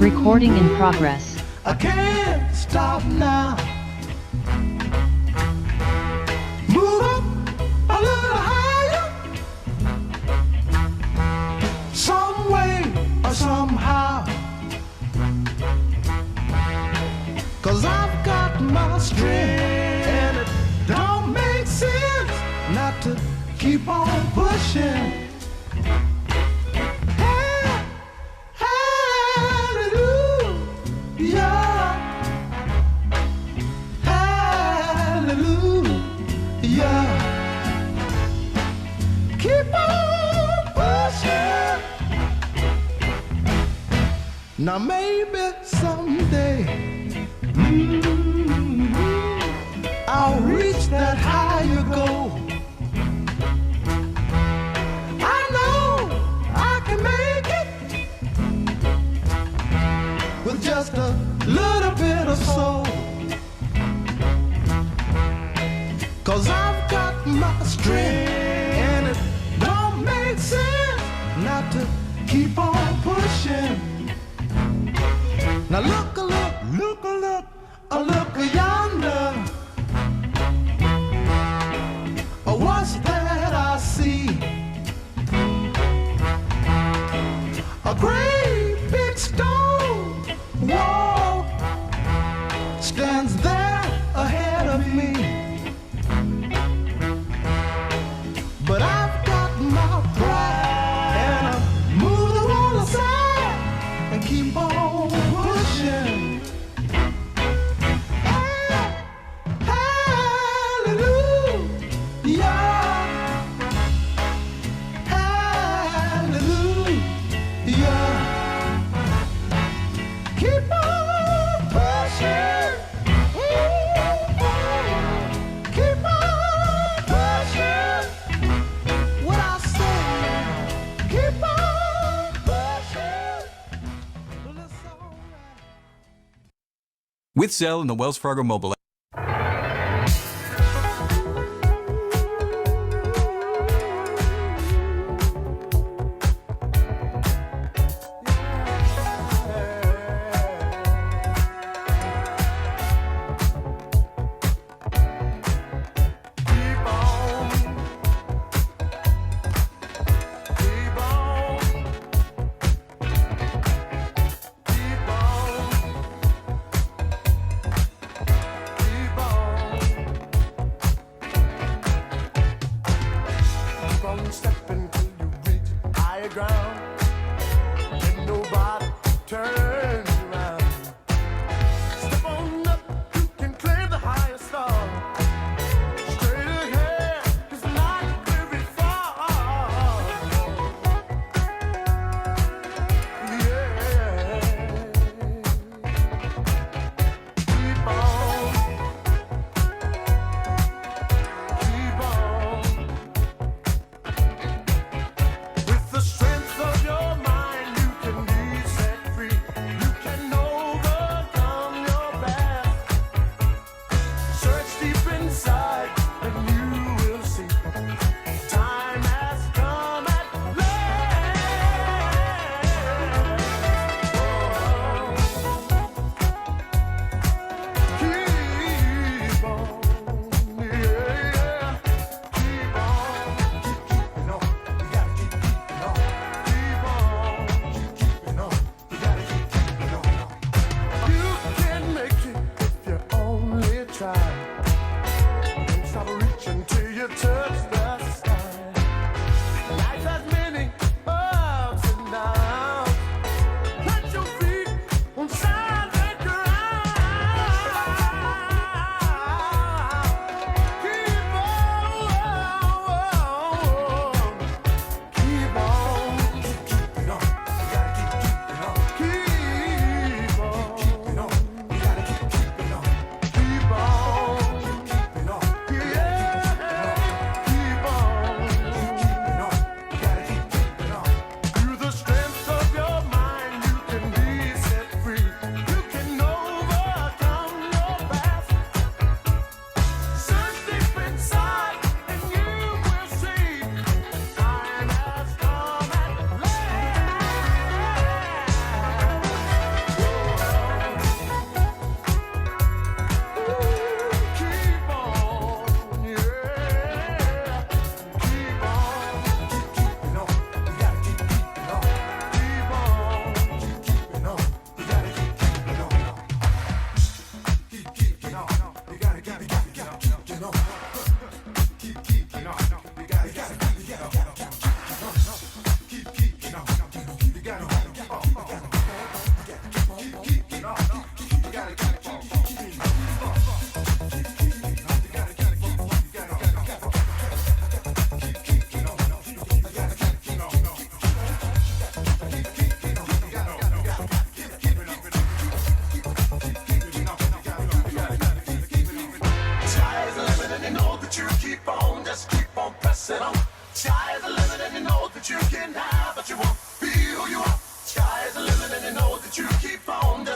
Recording in progress. I can't stop now. Move up a little higher. Some way or somehow. 'Cause I've got my strength and it don't make sense not to keep on pushing. Now maybe someday I'll reach that higher goal. I know I can make it with just a little bit of soul. 'Cause I've got my strength and it don't make sense not to keep on pushing. Now look a look, look a look, a look yonder. What's that I see? A great big stone wall stands there ahead of me. But I've got my pride and I move the wall aside and keep on pushing. Hallelujah, hallelujah. Keep on pushing. Keep on pushing. What I say, keep on pushing. Well, it's all right. With Zelle and the Wells Fargo mobile app.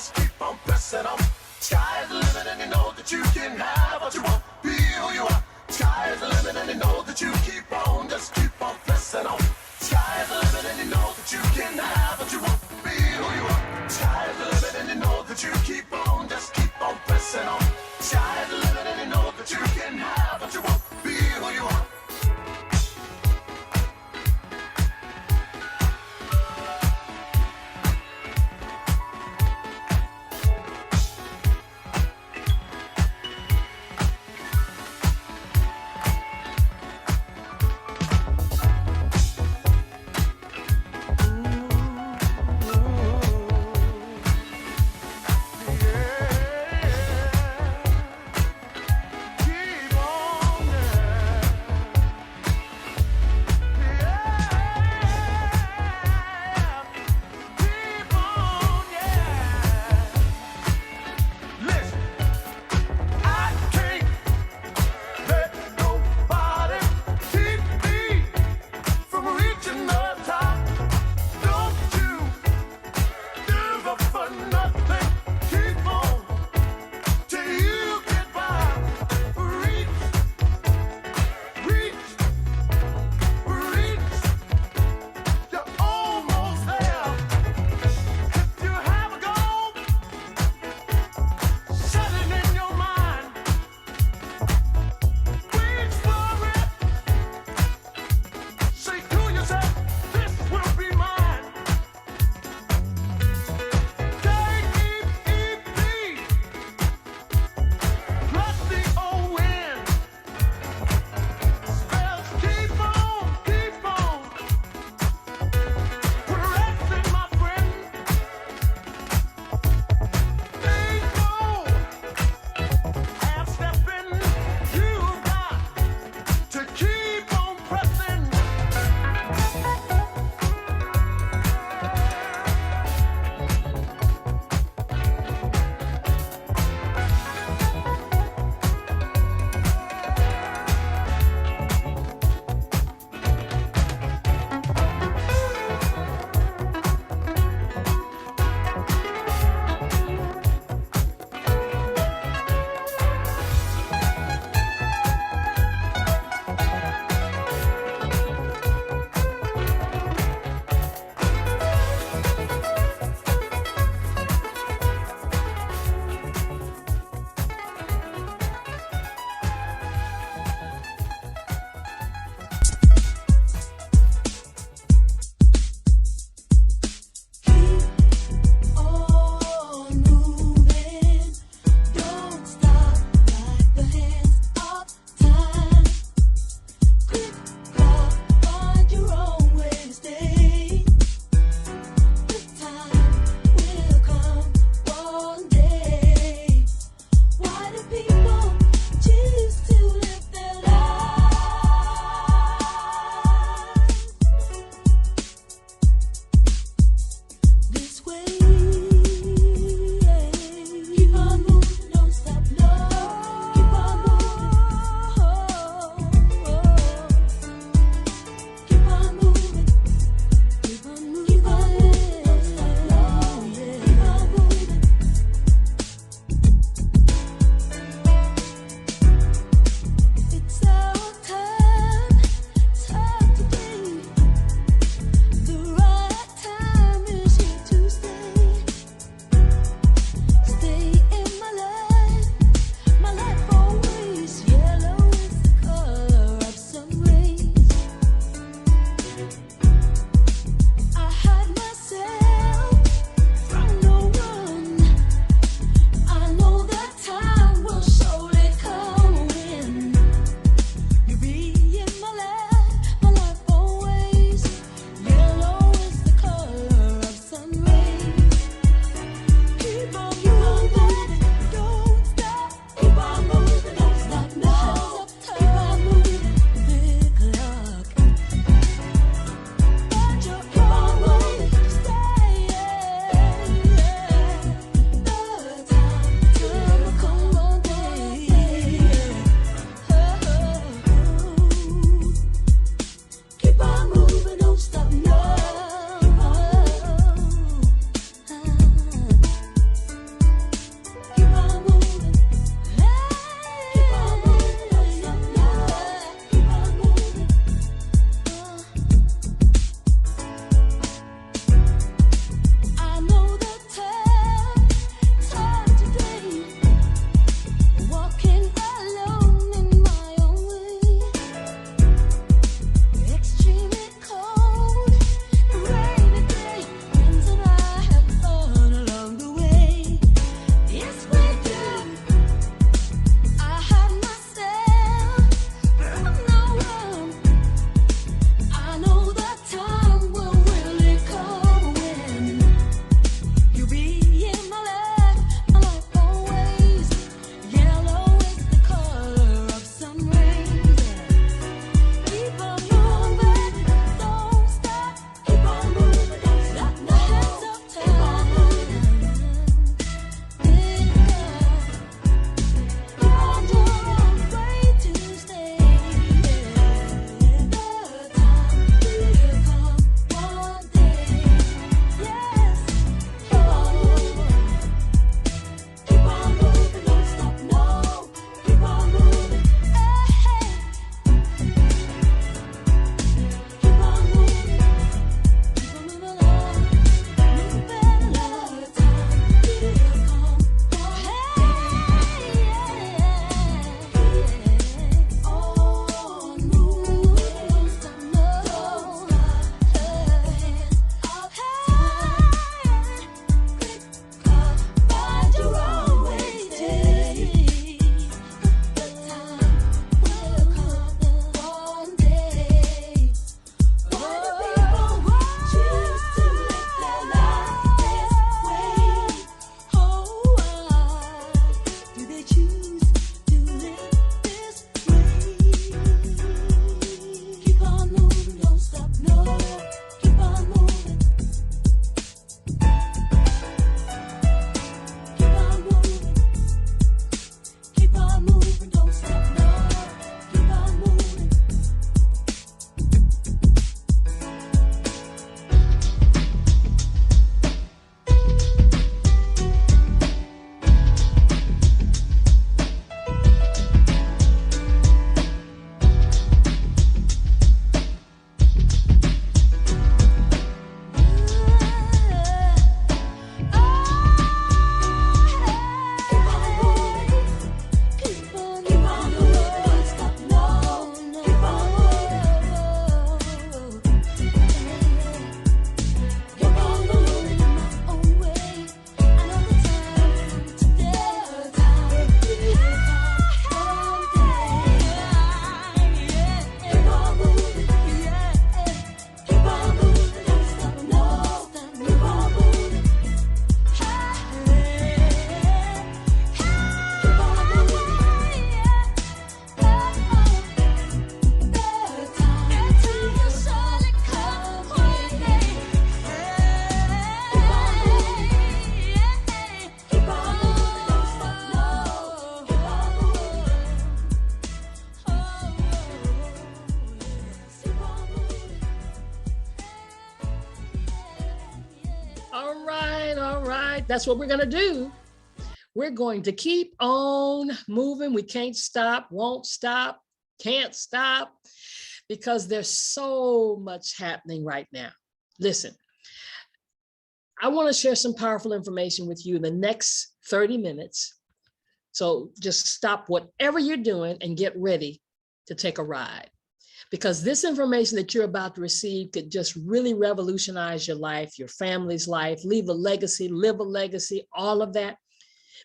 just keep on pressing on. Sky is the limit and you know that you can have what you want. Be who you are. Sky is the limit and you know that you keep on, just keep on pressing on. Sky is the limit and you know that you can have what you want. Be who you are. Sky is the limit and you know that you keep on, just keep on pressing on. Sky is the limit and you know that you can have what you want. Be who you are. That's what we're going to do. We're going to keep on moving. We can't stop, won't stop, can't stop, because there's so much happening right now. Listen, I want to share some powerful information with you in the next 30 minutes. So just stop whatever you're doing and get ready to take a ride, because this information that you're about to receive could just really revolutionize your life, your family's life, leave a legacy, live a legacy, all of that.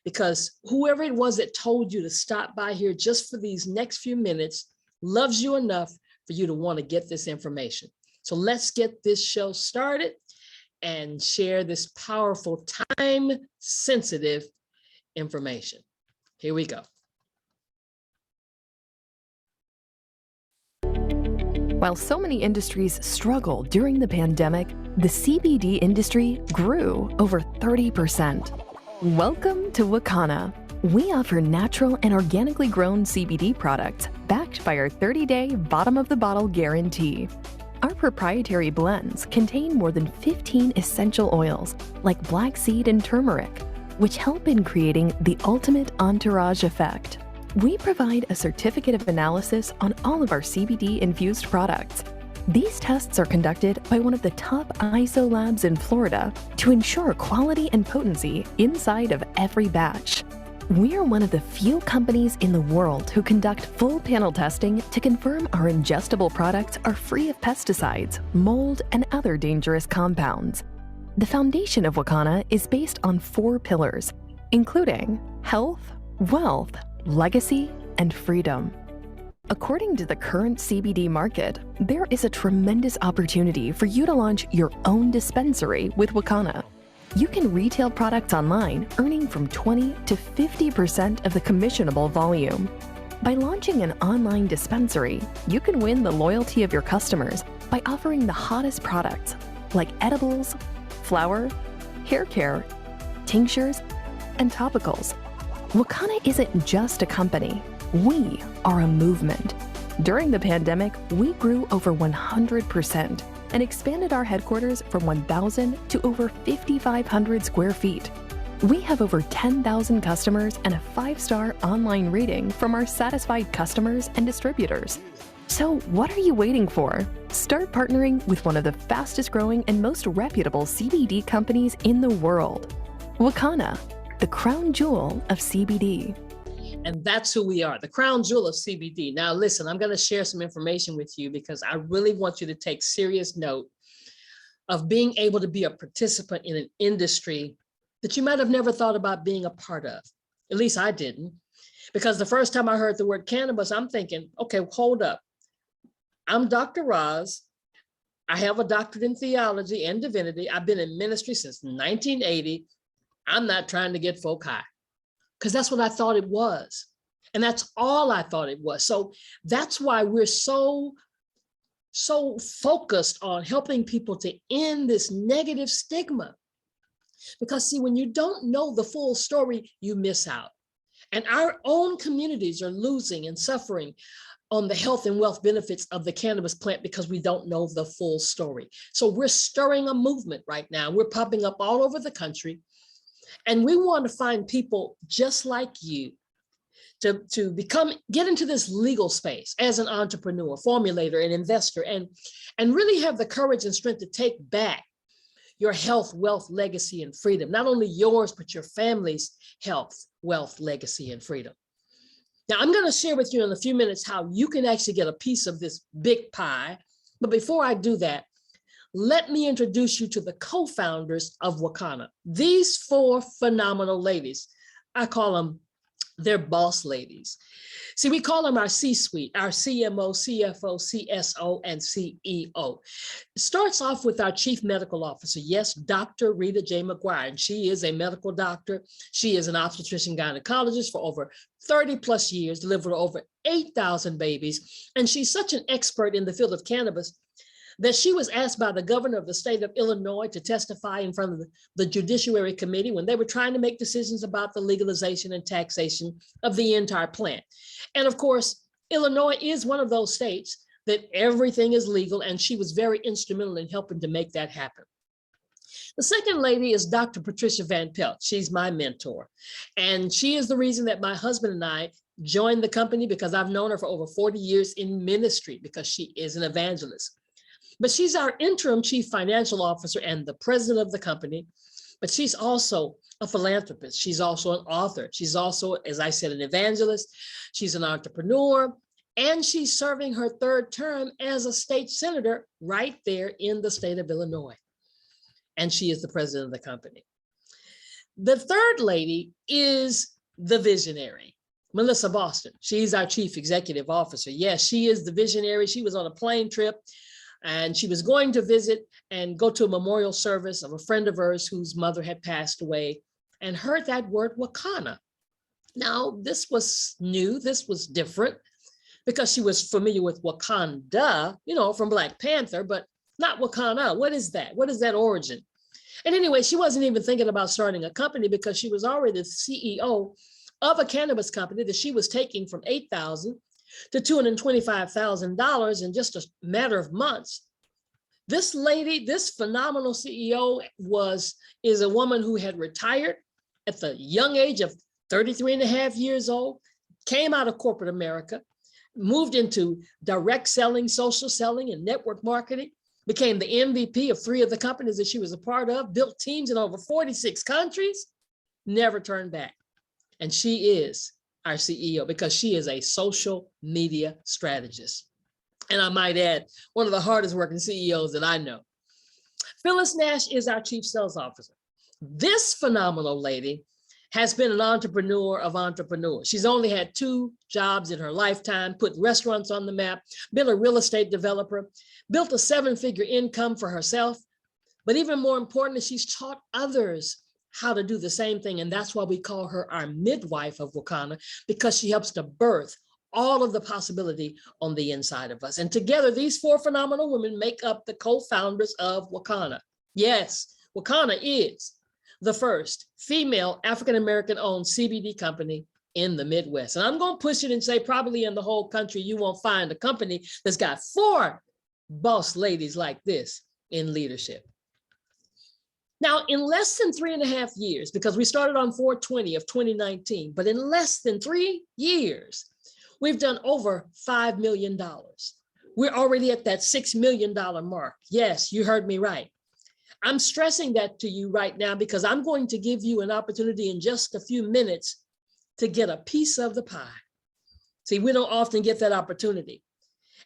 Because whoever it was that told you to stop by here just for these next few minutes loves you enough for you to want to get this information. So let's get this show started and share this powerful, time-sensitive information. Here we go. While so many industries struggled during the pandemic, the CBD industry grew over 30%. Welcome to Wakana. We offer natural and organically grown CBD products backed by our 30-day bottom-of-the-bottle guarantee. Our proprietary blends contain more than 15 essential oils like black seed and turmeric, which help in creating the ultimate entourage effect. We provide a certificate of analysis on all of our CBD-infused products. These tests are conducted by one of the top ISO labs in Florida to ensure quality and potency inside of every batch. We are one of the few companies in the world who conduct full panel testing to confirm our ingestible products are free of pesticides, mold, and other dangerous compounds. The foundation of Wakana is based on 4 pillars, including health, wealth, legacy, and freedom. According to the current CBD market, there is a tremendous opportunity for you to launch your own dispensary with Wakana. You can retail products online, earning from 20 to 50% of the commissionable volume. By launching an online dispensary, you can win the loyalty of your customers by offering the hottest products like edibles, flour, hair care, tinctures, and topicals. Wakana isn't just a company, we are a movement. During the pandemic, we grew over 100% and expanded our headquarters from 1,000 to over 5,500 square feet. We have over 10,000 customers and a 5-star online rating from our satisfied customers and distributors. So what are you waiting for? Start partnering with one of the fastest growing and most reputable CBD companies in the world. Wakana, the crown jewel of CBD. And that's who we are, the crown jewel of CBD. Now, listen, I'm going to share some information with you because I really want you to take serious note of being able to be a participant in an industry that you might have never thought about being a part of. At least I didn't, because the first time I heard the word cannabis, I'm thinking, okay, hold up. I'm Dr. Roz. I have a doctorate in theology and divinity. I've been in ministry since 1980. I'm not trying to get folk high, because that's what I thought it was. And that's all I thought it was. So that's why we're so focused on helping people to end this negative stigma. Because see, when you don't know the full story, you miss out. And our own communities are losing and suffering on the health and wealth benefits of the cannabis plant because we don't know the full story. So we're stirring a movement right now. We're popping up all over the country. And we want to find people just like you to get into this legal space as an entrepreneur, formulator, and investor, and really have the courage and strength to take back your health, wealth, legacy, and freedom. Not only yours, but your family's health, wealth, legacy, and freedom. Now, I'm going to share with you in a few minutes how you can actually get a piece of this big pie. But before I do that, let me introduce you to the co-founders of Wakana. These 4 phenomenal ladies, I call them their boss ladies. See, we call them our C-suite, our CMO, CFO, CSO, and CEO. It starts off with our chief medical officer. Yes, Dr. Rita J. McGuire, and she is a medical doctor. She is an obstetrician gynecologist for over 30 plus years, delivered over 8,000 babies. And she's such an expert in the field of cannabis that she was asked by the governor of the state of Illinois to testify in front of the Judiciary Committee when they were trying to make decisions about the legalization and taxation of the entire plant. And of course, Illinois is one of those states that everything is legal, and she was very instrumental in helping to make that happen. The second lady is Dr. Patricia Van Pelt. She's my mentor, and she is the reason that my husband and I joined the company, because I've known her for over 40 years in ministry, because she is an evangelist. But she's our interim chief financial officer and the president of the company. But she's also a philanthropist. She's also an author. She's also, as I said, an evangelist. She's an entrepreneur. And she's serving her 3rd term as a state senator right there in the state of Illinois. And she is the president of the company. The third lady is the visionary, Melissa Boston. She's our chief executive officer. Yes, she is the visionary. She was on a plane trip, and she was going to visit and go to a memorial service of a friend of hers whose mother had passed away, and heard that word Wakana. Now, this was new, this was different, because she was familiar with Wakanda, from Black Panther, but not Wakana. What is that? What is that origin? And anyway, she wasn't even thinking about starting a company, because she was already the CEO of a cannabis company that she was taking from $8,000 to $225,000 in just a matter of months. This lady, this phenomenal CEO is a woman who had retired at the young age of 33 and a half years old, came out of corporate America, moved into direct selling, social selling, and network marketing, became the MVP of 3 of the companies that she was a part of, built teams in over 46 countries, never turned back. And she is our CEO, because she is a social media strategist. And I might add, one of the hardest working CEOs that I know. Phyllis Nash is our chief sales officer. This phenomenal lady has been an entrepreneur of entrepreneurs. She's only had 2 jobs in her lifetime, put restaurants on the map, been a real estate developer, built a 7-figure income for herself, But even more importantly, she's taught others how to do the same thing. And that's why we call her our midwife of Wakana, because she helps to birth all of the possibility on the inside of us. And together, these four phenomenal women make up the co-founders of Wakana. Yes, Wakana is the first female African-American owned CBD company in the Midwest. And I'm going to push it and say probably in the whole country, you won't find a company that's got four boss ladies like this in leadership. Now, in less than 3.5 years, because we started on 4/20 of 2019, but in less than 3 years, we've done over $5 million. We're already at that $6 million mark. Yes, you heard me right. I'm stressing that to you right now because I'm going to give you an opportunity in just a few minutes to get a piece of the pie. See, we don't often get that opportunity.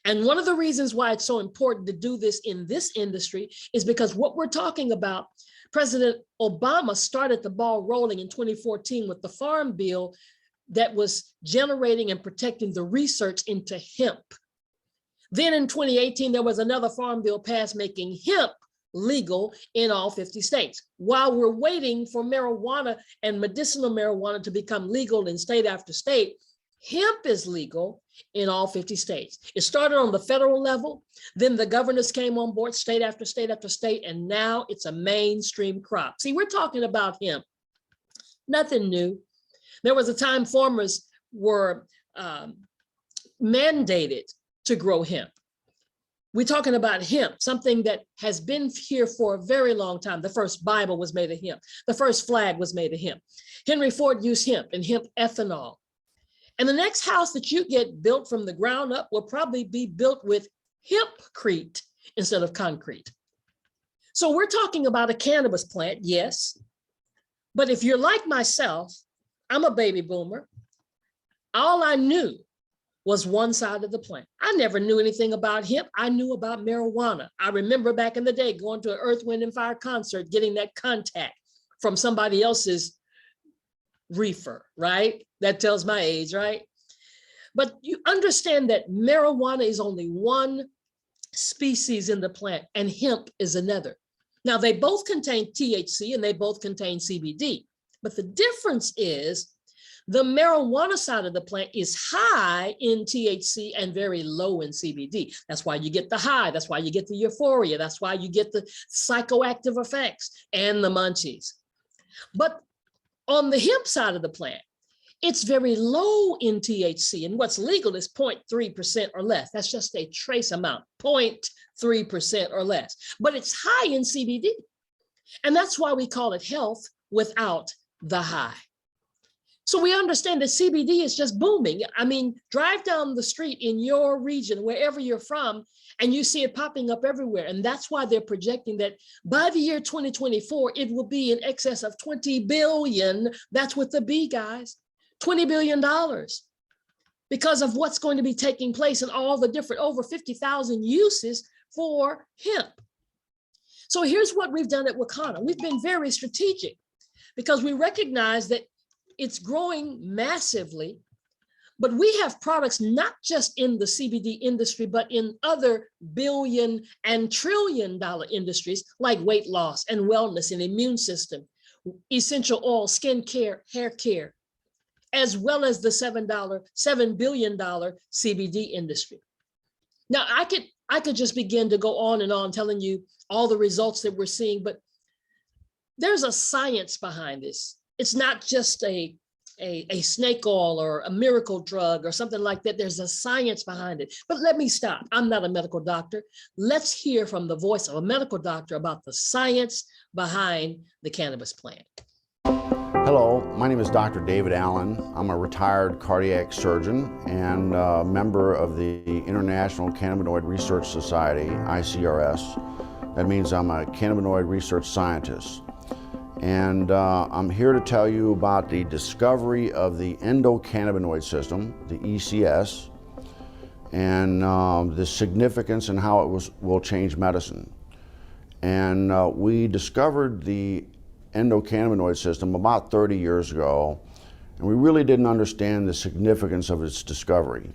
And one of the reasons why it's so important to do this in this industry is because what we're talking about, President Obama started the ball rolling in 2014 with the Farm Bill that was generating and protecting the research into hemp. Then in 2018, there was another Farm Bill passed making hemp legal in all 50 states. While we're waiting for marijuana and medicinal marijuana to become legal in state after state, hemp is legal in all 50 states. It started on the federal level, then the governors came on board state after state after state, and now it's a mainstream crop. See, we're talking about hemp, nothing new. There was a time farmers were mandated to grow hemp. We're talking about hemp, something that has been here for a very long time. The first Bible was made of hemp. The first flag was made of hemp. Henry Ford used hemp and hemp ethanol. And the next house that you get built from the ground up will probably be built with hempcrete instead of concrete. So we're talking about a cannabis plant, yes. But if you're like myself, I'm a baby boomer. All I knew was one side of the plant. I never knew anything about hemp. I knew about marijuana. I remember back in the day going to an Earth, Wind and Fire concert, getting that contact from somebody else's reefer, right? That tells my age, right? But you understand that marijuana is only one species in the plant and hemp is another. Now they both contain THC and they both contain CBD, but the difference is the marijuana side of the plant is high in THC and very low in CBD. That's why you get the high. That's why you get the euphoria. That's why you get the psychoactive effects and the munchies. But on the hemp side of the plant, it's very low in THC, and what's legal is 0.3% or less. That's just a trace amount, 0.3% or less. But it's high in CBD. And that's why we call it health without the high. So we understand that CBD is just booming. I mean, drive down the street in your region, wherever you're from, and you see it popping up everywhere. And that's why they're projecting that by the year 2024, it will be in excess of 20 billion. That's with the B, guys, $20 billion, because of what's going to be taking place in all the different over 50,000 uses for hemp. So here's what we've done at Wakana. We've been very strategic because we recognize that it's growing massively, but we have products not just in the CBD industry, but in other billion and trillion dollar industries like weight loss and wellness and immune system, essential oil, skin care, hair care, as well as the $7 billion CBD industry. Now, I could just begin to go on and on telling you all the results that we're seeing, but there's a science behind this. It's not just a snake oil or a miracle drug or something like that. There's a science behind it. But let me stop. I'm not a medical doctor. Let's hear from the voice of a medical doctor about the science behind the cannabis plant. Hello, my name is Dr. David Allen. I'm a retired cardiac surgeon and a member of the International Cannabinoid Research Society, ICRS. That means I'm a cannabinoid research scientist. And I'm here to tell you about the discovery of the endocannabinoid system, the ECS, and the significance and how it will change medicine. And we discovered the endocannabinoid system about 30 years ago, and we really didn't understand the significance of its discovery.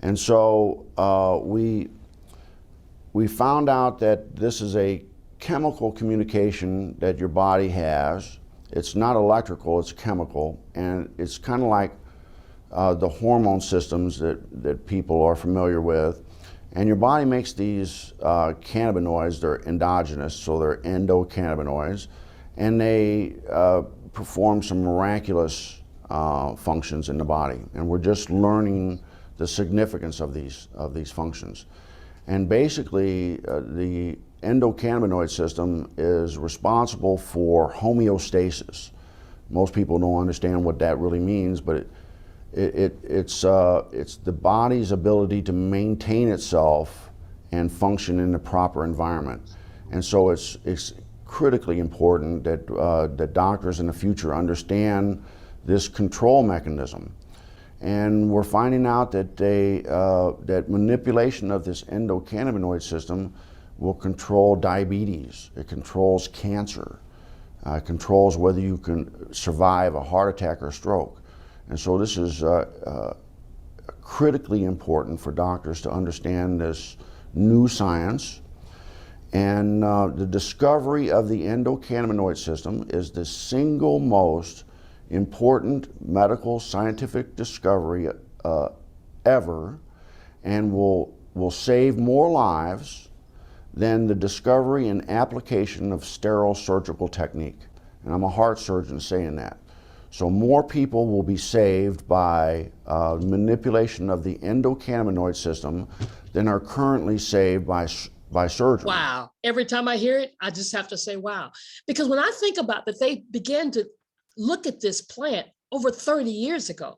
And so we found out that this is a chemical communication that your body has. It's not electrical, it's chemical, and it's kind of like the hormone systems that people are familiar with. And your body makes these cannabinoids. They're endogenous, so they're endocannabinoids, and they perform some miraculous functions in the body. And we're just learning the significance of these functions. And basically, the endocannabinoid system is responsible for homeostasis. Most people don't understand what that really means, but it's the body's ability to maintain itself and function in the proper environment. And so it's critically important that that doctors in the future understand this control mechanism. And we're finding out that that manipulation of this endocannabinoid system will control diabetes. It controls cancer. It controls whether you can survive a heart attack or stroke. And so this is critically important for doctors to understand this new science. And the discovery of the endocannabinoid system is the single most important medical scientific discovery ever, and will save more lives than the discovery and application of sterile surgical technique. And I'm a heart surgeon saying that. So more people will be saved by manipulation of the endocannabinoid system than are currently saved by surgery. Wow. Every time I hear it, I just have to say, wow. Because when I think about that, they began to look at this plant over 30 years ago.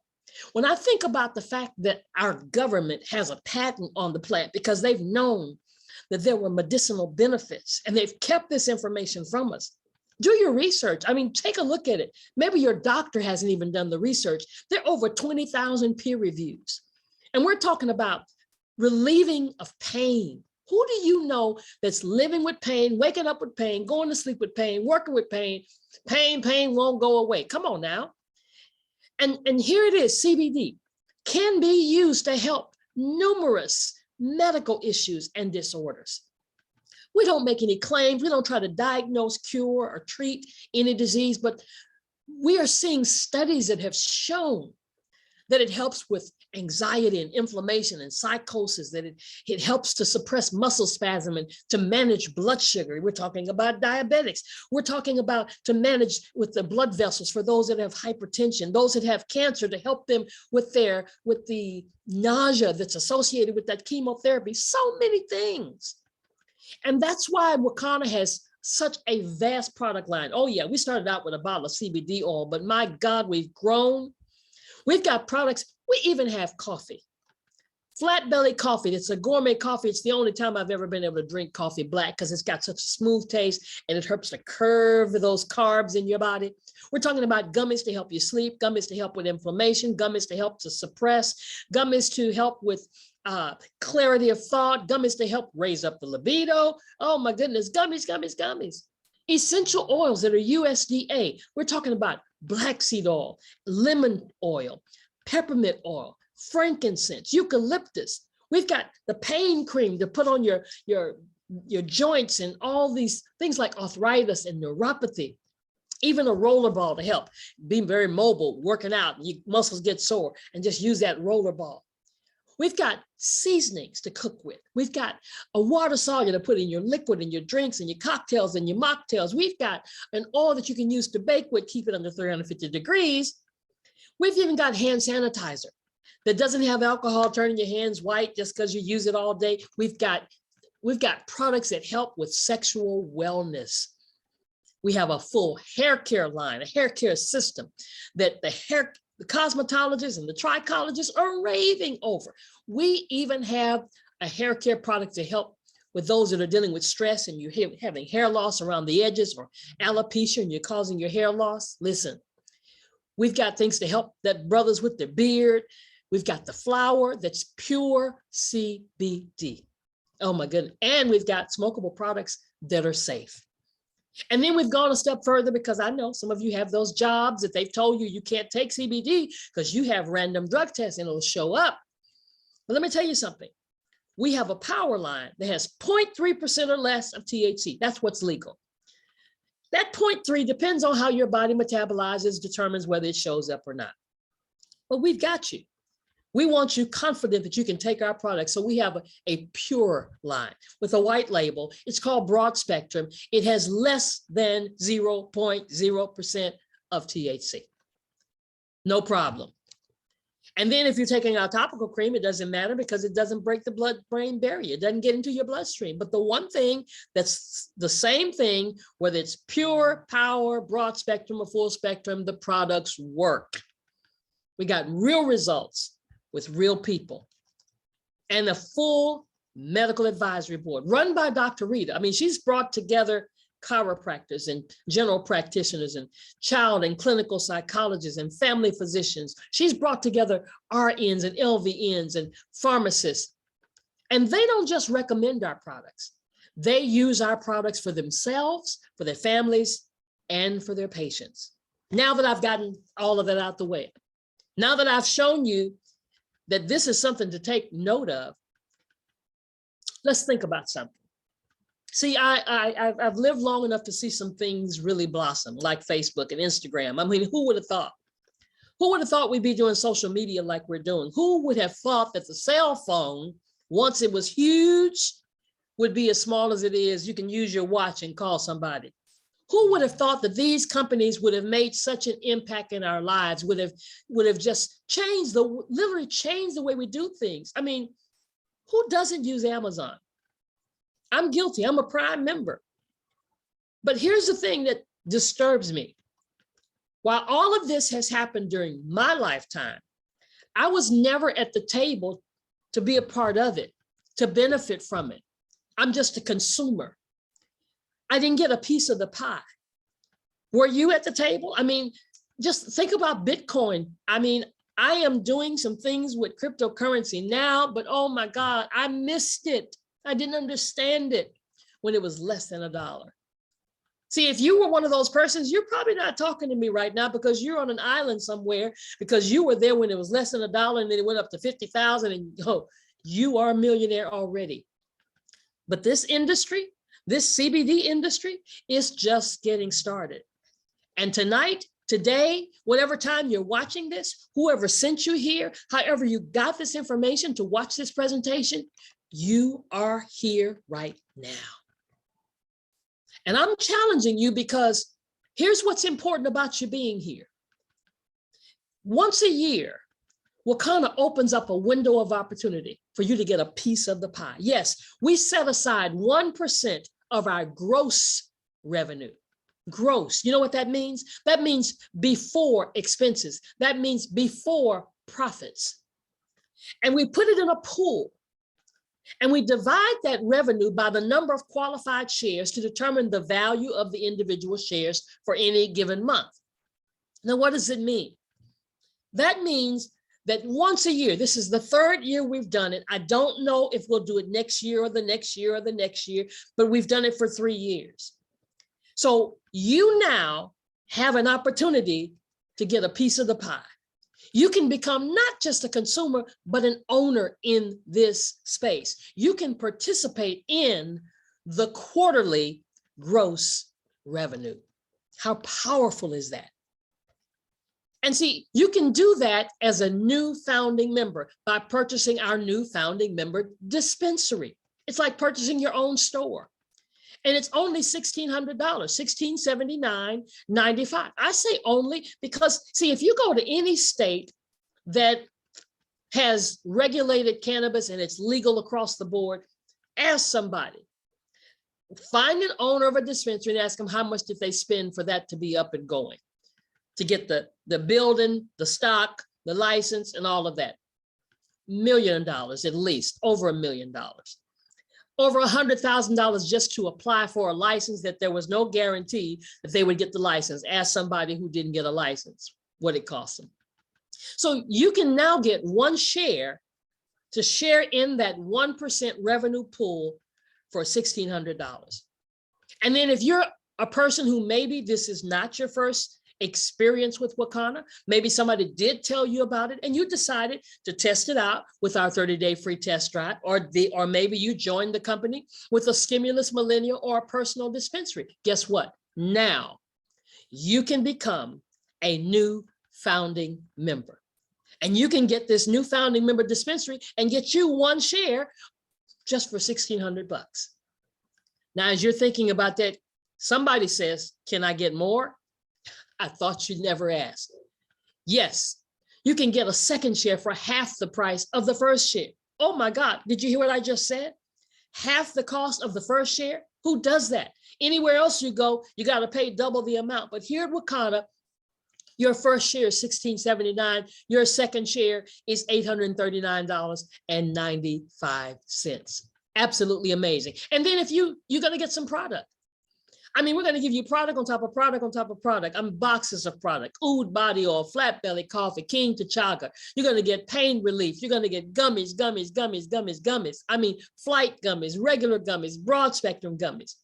When I think about the fact that our government has a patent on the plant because they've known that there were medicinal benefits and they've kept this information from us. Do your research. I mean, take a look at it. Maybe your doctor hasn't even done the research. There are over 20,000 peer reviews. And we're talking about relieving of pain. Who do you know that's living with pain, waking up with pain, going to sleep with pain, working with pain? Pain won't go away. Come on now. And here it is, CBD can be used to help numerous medical issues and disorders. We don't make any claims. We don't try to diagnose, cure, or treat any disease, but we are seeing studies that have shown that it helps with anxiety and inflammation and psychosis, that it helps to suppress muscle spasm and to manage blood sugar. We're talking about diabetics. We're talking about to manage with the blood vessels for those that have hypertension, those that have cancer, to help them with the nausea that's associated with that chemotherapy, so many things. And that's why Wakana has such a vast product line. Oh yeah, we started out with a bottle of CBD oil, but my God, we've grown. We've got products. We even have coffee, flat belly coffee. It's a gourmet coffee. It's the only time I've ever been able to drink coffee black because it's got such a smooth taste and it helps to curve those carbs in your body. We're talking about gummies to help you sleep, gummies to help with inflammation, gummies to help to suppress, gummies to help with clarity of thought, gummies to help raise up the libido. Oh my goodness, gummies. Essential oils that are USDA. We're talking about black seed oil, lemon oil, peppermint oil, frankincense, eucalyptus. We've got the pain cream to put on your joints and all these things like arthritis and neuropathy. Even a roller ball to help be very mobile, working out, and your muscles get sore, and just use that roller ball. We've got seasonings to cook with. We've got a water soluble to put in your liquid and your drinks and your cocktails and your mocktails. We've got an oil that you can use to bake with, keep it under 350 degrees. We've even got hand sanitizer that doesn't have alcohol turning your hands white just because you use it all day. We've got products that help with sexual wellness. We have a full hair care line, a hair care system that the cosmetologists and the trichologists are raving over. We even have a hair care product to help with those that are dealing with stress and you're having hair loss around the edges or alopecia and you're causing your hair loss. Listen, we've got things to help that brothers with their beard. We've got the flower that's pure CBD. Oh my goodness. And we've got smokable products that are safe. And then we've gone a step further because I know some of you have those jobs that they've told you can't take CBD because you have random drug tests and it'll show up. But let me tell you something. we have a power line that has 0.3% or less of THC. That's what's legal. That 0.3 depends on how your body metabolizes, determines whether it shows up or not. But we've got you. We want you confident that you can take our products. So we have a pure line with a white label. It's called broad spectrum. It has less than 0.0% of THC. No problem. And then if you're taking our topical cream, it doesn't matter because it doesn't break the blood-brain barrier. It doesn't get into your bloodstream. But the one thing that's the same thing, whether it's pure, power, broad spectrum, or full spectrum, the products work. We got real results with real people and a full medical advisory board run by Dr. Rita. I mean, she's brought together chiropractors and general practitioners and child and clinical psychologists and family physicians. She's brought together RNs and LVNs and pharmacists. And they don't just recommend our products. They use our products for themselves, for their families, and for their patients. Now that I've gotten all of that out the way, now that I've shown you that this is something to take note of, let's think about something. See, I've lived long enough to see some things really blossom, like Facebook and Instagram. I mean, who would have thought? Who would have thought we'd be doing social media like we're doing? Who would have thought that the cell phone, once it was huge, would be as small as it is? You can use your watch and call somebody. Who would have thought that these companies would have made such an impact in our lives, would have just changed literally changed the way we do things? I mean, who doesn't use Amazon? I'm guilty. I'm a Prime member. But here's the thing that disturbs me. While all of this has happened during my lifetime, I was never at the table to be a part of it, to benefit from it. I'm just a consumer. I didn't get a piece of the pie. Were you at the table? I mean, just think about Bitcoin. I mean, I am doing some things with cryptocurrency now, but oh my God, I missed it. I didn't understand it when it was less than $1. See, if you were one of those persons, you're probably not talking to me right now because you're on an island somewhere because you were there when it was less than $1 and then it went up to 50,000 and you are a millionaire already. But this industry, this CBD industry is just getting started. And tonight, today, whatever time you're watching this, whoever sent you here, however you got this information to watch this presentation, you are here right now. And I'm challenging you because here's what's important about you being here. Once a year, Wakana opens up a window of opportunity for you to get a piece of the pie. Yes, we set aside 1% of our gross revenue. Gross, you know what that means? That means before expenses. That means before profits. And we put it in a pool. And we divide that revenue by the number of qualified shares to determine the value of the individual shares for any given month. Now, what does it mean? That means that once a year, this is the third year we've done it. I don't know if we'll do it next year or the next year or the next year, but we've done it for 3 years. So you now have an opportunity to get a piece of the pie. You can become not just a consumer, but an owner in this space. You can participate in the quarterly gross revenue. How powerful is that? And see, you can do that as a new founding member by purchasing our new founding member dispensary. It's like purchasing your own store. And it's only $1,600, $1,679.95. I say only because, see, if you go to any state that has regulated cannabis and it's legal across the board, ask somebody. Find an owner of a dispensary and ask them how much did they spend for that to be up and going, to get the building, the stock, the license, and all of that. $1 million at least, over $1 million. Over $100,000 just to apply for a license that there was no guarantee that they would get the license. Ask somebody who didn't get a license what it cost them. So you can now get one share to share in that 1% revenue pool for $1,600. And then if you're a person who maybe this is not your first experience with Wakana. Maybe somebody did tell you about it and you decided to test it out with our 30-day free test drive, or maybe you joined the company with a Stimulus Millennial or a personal dispensary. Guess what? Now you can become a new founding member. And you can get this new founding member dispensary and get you one share just for $1,600. Now, as you're thinking about that, somebody says, can I get more? I thought you'd never ask. Yes, you can get a second share for half the price of the first share. Oh my God, did you hear what I just said? Half the cost of the first share? Who does that? Anywhere else you go, you got to pay double the amount. But here at Wakana, your first share is $1,679. Your second share is $839.95. Absolutely amazing. And then if you're going to get some product. I mean, we're going to give you product on top of product on top of product. I mean, boxes of product, Oud body oil, flat belly coffee, King T'Chaka. You're going to get pain relief. You're going to get gummies. I mean, flight gummies, regular gummies, broad spectrum gummies.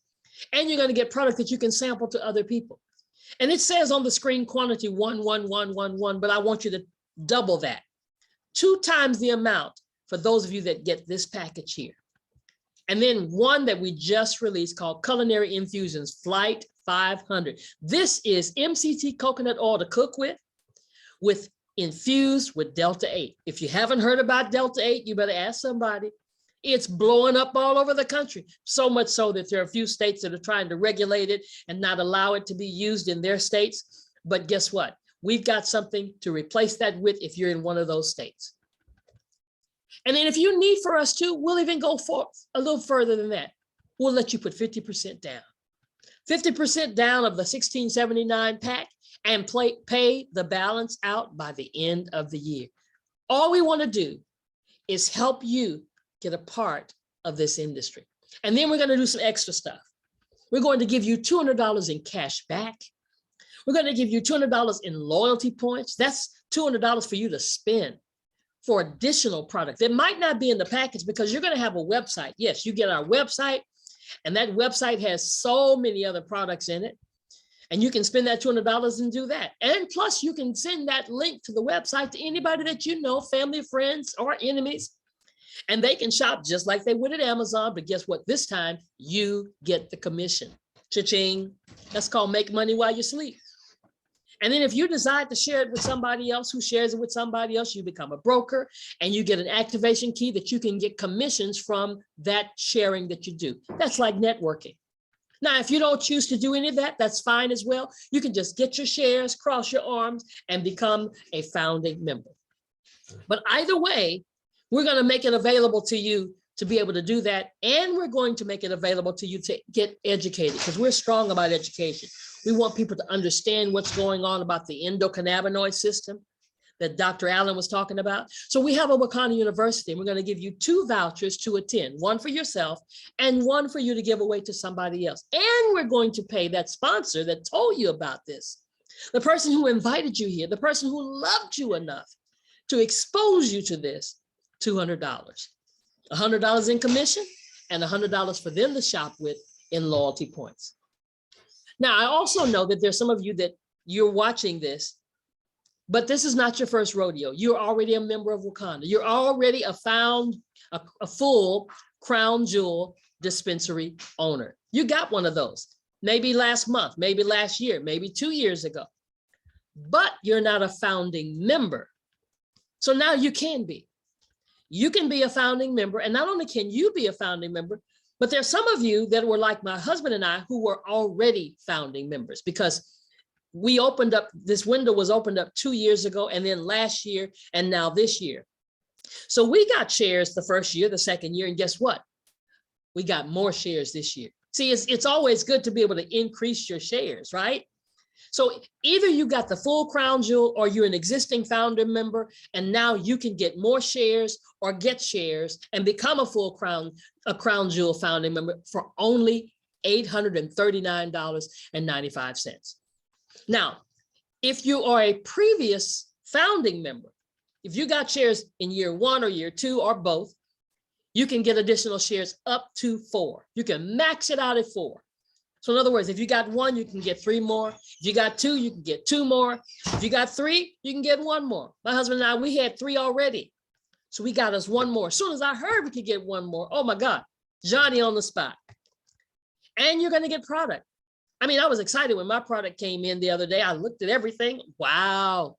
And you're going to get product that you can sample to other people. And it says on the screen quantity 11111, but I want you to double that. 2 times the amount for those of you that get this package here. And then one that we just released called Culinary Infusions Flight 500. This is MCT coconut oil to cook with infused with Delta 8. If you haven't heard about Delta 8, you better ask somebody. It's blowing up all over the country, so much so that there are a few states that are trying to regulate it and not allow it to be used in their states. But guess what? We've got something to replace that with if you're in one of those states. And then if you need for us to, we'll even go for a little further than that. We'll let you put 50% down. 50% down of the $1,679 pack and pay the balance out by the end of the year. All we want to do is help you get a part of this industry. And then we're going to do some extra stuff. We're going to give you $200 in cash back. We're going to give you $200 in loyalty points. That's $200 for you to spend for additional product that might not be in the package because you're going to have a website. Yes, you get our website, and that website has so many other products in it. And you can spend that $200 and do that. And plus, you can send that link to the website to anybody that you know, family, friends, or enemies. And they can shop just like they would at Amazon. But guess what? This time, you get the commission. Cha-ching. That's called make money while you sleep. And then if you decide to share it with somebody else who shares it with somebody else, you become a broker and you get an activation key that you can get commissions from that sharing that you do. That's like networking. Now, if you don't choose to do any of that, that's fine as well. You can just get your shares, cross your arms, and become a founding member. But either way, we're going to make it available to you to be able to do that. And we're going to make it available to you to get educated because we're strong about education. We want people to understand what's going on about the endocannabinoid system that Dr. Allen was talking about. So we have a Wakana University, and we're going to give you 2 vouchers to attend, one for yourself and one for you to give away to somebody else. And we're going to pay that sponsor that told you about this, the person who invited you here, the person who loved you enough to expose you to this, $200. $100 in commission and $100 for them to shop with in loyalty points. Now, I also know that there's some of you that you're watching this, but this is not your first rodeo. You're already a member of Wakana. You're already a full crown jewel dispensary owner. You got one of those, maybe last month, maybe last year, maybe 2 years ago, but you're not a founding member. So now you can be. You can be a founding member, and not only can you be a founding member, but there's some of you that were like my husband and I who were already founding members because we opened up, this window was opened up 2 years ago, and then last year, and now this year. So we got shares the first year, the second year, and guess what? We got more shares this year. See, it's always good to be able to increase your shares, right? So either you got the full crown jewel or you're an existing founder member, and now you can get more shares or get shares and become a full crown jewel founding member for only $839.95. Now, if you are a previous founding member, if you got shares in year 1 or year 2 or both, you can get additional shares up to 4. You can max it out at 4. So in other words, if you got one, you can get 3 more. If you got 2, you can get 2 more. If you got 3, you can get 1 more. My husband and I, we had 3 already. So we got us 1 more. As soon as I heard we could get 1 more, oh my God, Johnny on the spot. And you're going to get product. I mean, I was excited when my product came in the other day. I looked at everything. Wow.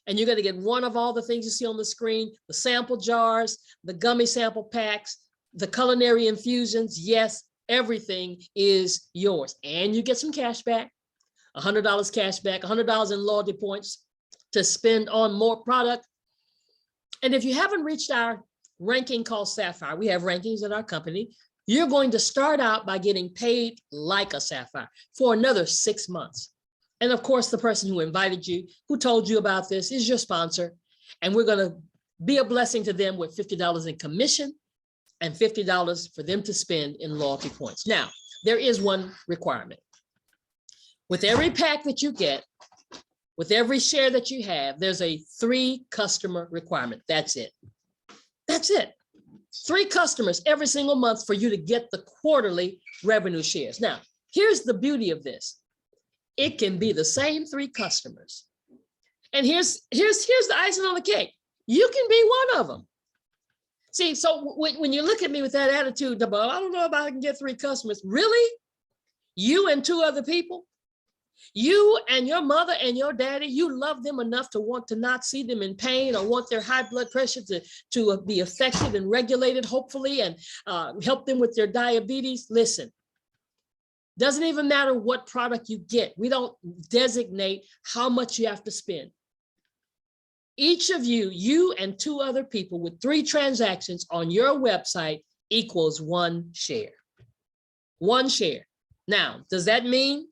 And you're going to get one of all the things you see on the screen, the sample jars, the gummy sample packs, the culinary infusions. Yes, everything is yours. And you get some cash back, $100 cash back, $100 in loyalty points to spend on more product. And if you haven't reached our ranking called Sapphire, we have rankings at our company. You're going to start out by getting paid like a Sapphire for another 6 months. And of course, the person who invited you, who told you about this, is your sponsor. And we're going to be a blessing to them with $50 in commission and $50 for them to spend in loyalty points. Now, there is one requirement. With every pack that you get, with every share that you have, there's a 3 customer requirement. That's it. That's it. 3 customers every single month for you to get the quarterly revenue shares. Now, here's the beauty of this. It can be the same 3 customers. And here's the icing on the cake. You can be one of them. See, so when you look at me with that attitude, I don't know if I can get 3 customers. Really? You and 2 other people? You and your mother and your daddy, you love them enough to want to not see them in pain or want their high blood pressure to be affected and regulated, hopefully, and help them with their diabetes. Listen, doesn't even matter what product you get. We don't designate how much you have to spend. Each of you, you and 2 other people with 3 transactions on your website equals 1 share. 1 share. Now, does that mean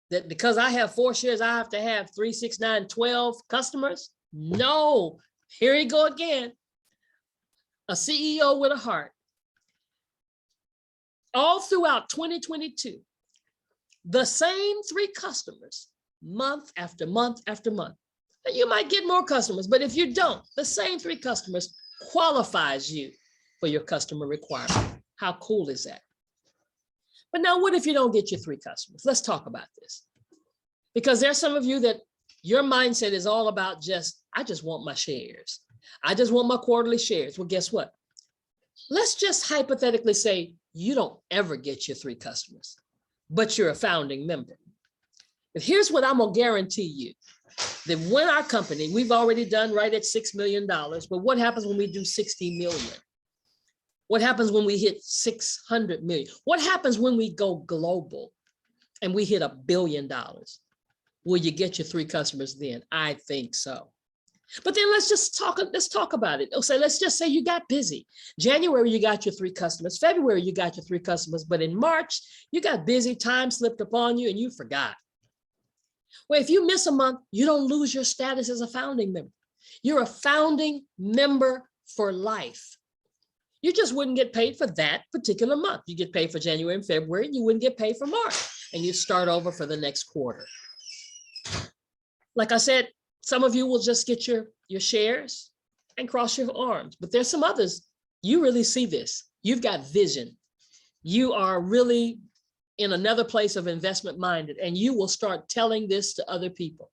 that because I have 4 shares, I have to have 3, 6, 9, 12 customers? No. Here you go again. A CEO with a heart. All throughout 2022, the same 3 customers, month after month after month. And you might get more customers, but if you don't, the same 3 customers qualifies you for your customer requirement. How cool is that? But now what if you don't get your 3 customers? Let's talk about this. Because there's some of you that your mindset is all about I just want my shares. I just want my quarterly shares. Well, guess what? Let's just hypothetically say you don't ever get your 3 customers, but you're a founding member. But here's what I'm gonna guarantee you, that when our company, we've already done right at $6 million, but what happens when we do 60 million? What happens when we hit 600 million? What happens when we go global and we hit $1 billion? Will you get your 3 customers then? I think so. But then let's talk about it. So let's just say you got busy. January, you got your 3 customers. February, you got your 3 customers. But in March, you got busy, time slipped upon you and you forgot. Well, if you miss a month, you don't lose your status as a founding member. You're a founding member for life. You just wouldn't get paid for that particular month. You get paid for January and February, and you wouldn't get paid for March. And you start over for the next quarter. Like I said, some of you will just get your shares and cross your arms. But there's some others, you really see this. You've got vision. You are really in another place of investment minded, and you will start telling this to other people.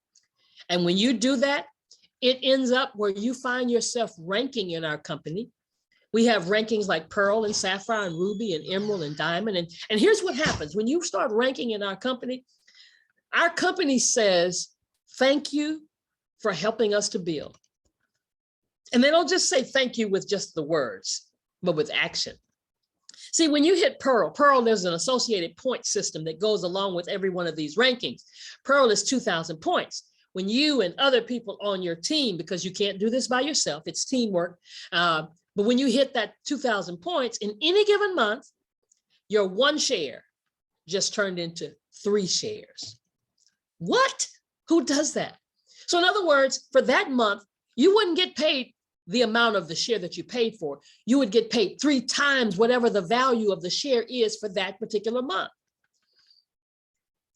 And when you do that, it ends up where you find yourself ranking in our company. We have rankings like Pearl and Sapphire and Ruby and Emerald and Diamond. And here's what happens when you start ranking in our company says, thank you for helping us to build. And they don't just say thank you with just the words, but with action. See, when you hit Pearl, there's an associated point system that goes along with every one of these rankings. Pearl is 2,000 points. When you and other people on your team, because you can't do this by yourself, it's teamwork. But when you hit that 2,000 points in any given month, your 1 share just turned into 3 shares. What? Who does that? So in other words, for that month, you wouldn't get paid the amount of the share that you paid for. You would get paid 3 times whatever the value of the share is for that particular month.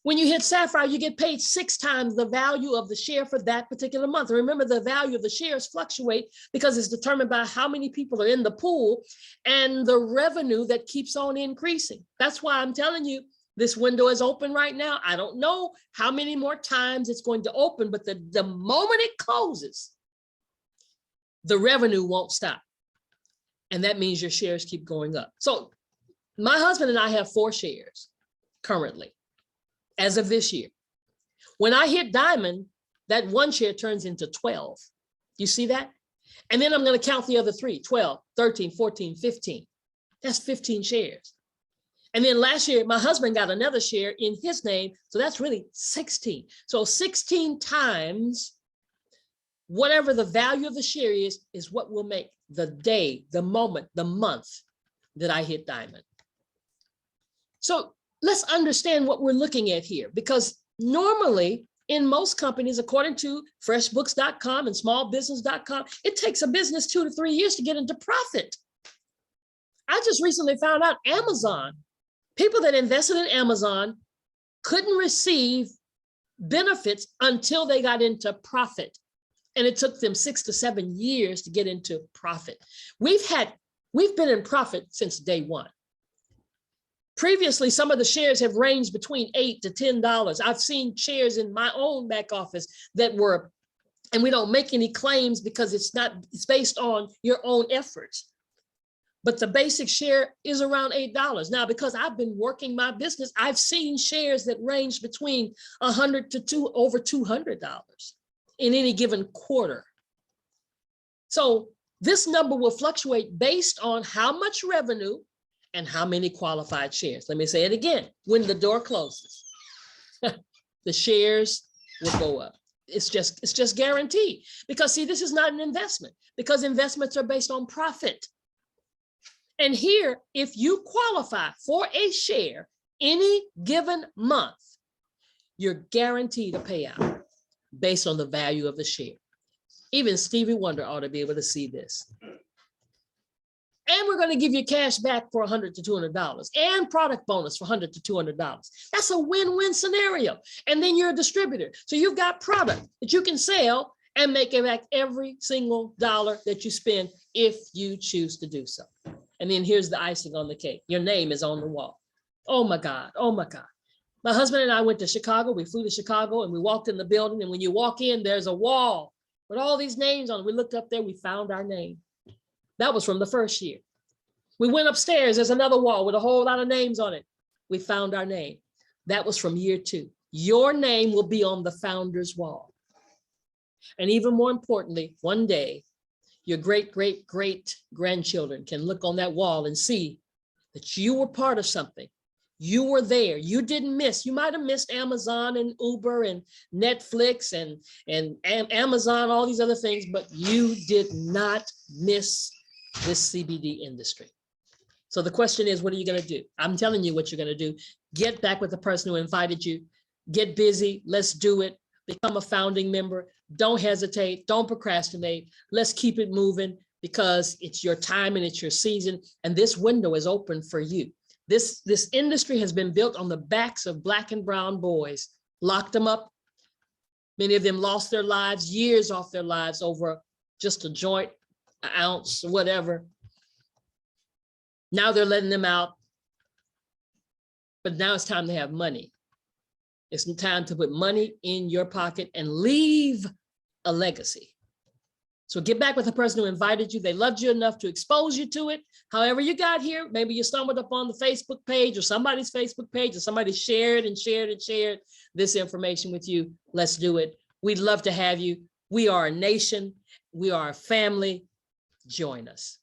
When you hit Sapphire, you get paid 6 times the value of the share for that particular month. And remember, the value of the shares fluctuate because it's determined by how many people are in the pool and the revenue that keeps on increasing. That's why I'm telling you, This window is open right now. I don't know how many more times it's going to open, but the moment it closes, the revenue won't stop. And that means your shares keep going up. So my husband and I have 4 shares currently as of this year. When I hit diamond, that 1 share turns into 12. You see that? And then I'm going to count the other 3, 12, 13, 14, 15. That's 15 shares. And then last year, my husband got another share in his name. So that's really 16. So 16 times whatever the value of the share is what will make the day, the moment, the month that I hit diamond. So let's understand what we're looking at here, because normally in most companies, according to freshbooks.com and smallbusiness.com, it takes a business 2 to 3 years to get into profit. I just recently found out Amazon, people that invested in Amazon couldn't receive benefits until they got into profit. And it took them 6 to 7 years to get into profit. We've been in profit since day one. Previously, some of the shares have ranged between $8 to $10. I've seen shares in my own back office that were, and we don't make any claims because it's based on your own efforts. But the basic share is around $8. Now, because I've been working my business, I've seen shares that range between $100 to over $200 in any given quarter. So this number will fluctuate based on how much revenue and how many qualified shares. Let me say it again. When the door closes, the shares will go up. It's just guaranteed. Because see, this is not an investment, because investments are based on profit. And here, if you qualify for a share any given month, you're guaranteed a payout based on the value of the share. Even Stevie Wonder ought to be able to see this. And we're going to give you cash back for $100 to $200 and product bonus for $100 to $200. That's a win-win scenario. And then you're a distributor. So you've got product that you can sell and make it back every single dollar that you spend if you choose to do so. And then here's the icing on the cake. Your name is on the wall. Oh my God. Oh my God. My husband and I went to Chicago. We flew to Chicago and we walked in the building. And when you walk in, there's a wall with all these names on it. We looked up there, we found our name. That was from the first year. We went upstairs, there's another wall with a whole lot of names on it. We found our name. That was from year 2. Your name will be on the founder's wall. And even more importantly, one day, your great, great, great grandchildren can look on that wall and see that you were part of something. You were there. You didn't miss. You might have missed Amazon and Uber and Netflix and Amazon, all these other things, but you did not miss this CBD industry. So the question is, what are you going to do? I'm telling you what you're going to do. Get back with the person who invited you. Get busy. Let's do it. Become a founding member. Don't hesitate. Don't procrastinate. Let's keep it moving, because it's your time and it's your season. And this window is open for you. This industry has been built on the backs of Black and brown boys. Locked them up. Many of them lost their lives, years off their lives over just a joint, an ounce, whatever. Now they're letting them out. But now it's time to have money. It's time to put money in your pocket and leave a legacy. So get back with the person who invited you. They loved you enough to expose you to it. However you got here, maybe you stumbled upon the Facebook page or somebody's Facebook page, or somebody shared this information with you. Let's do it. We'd love to have you. We are a nation. We are a family. Join us.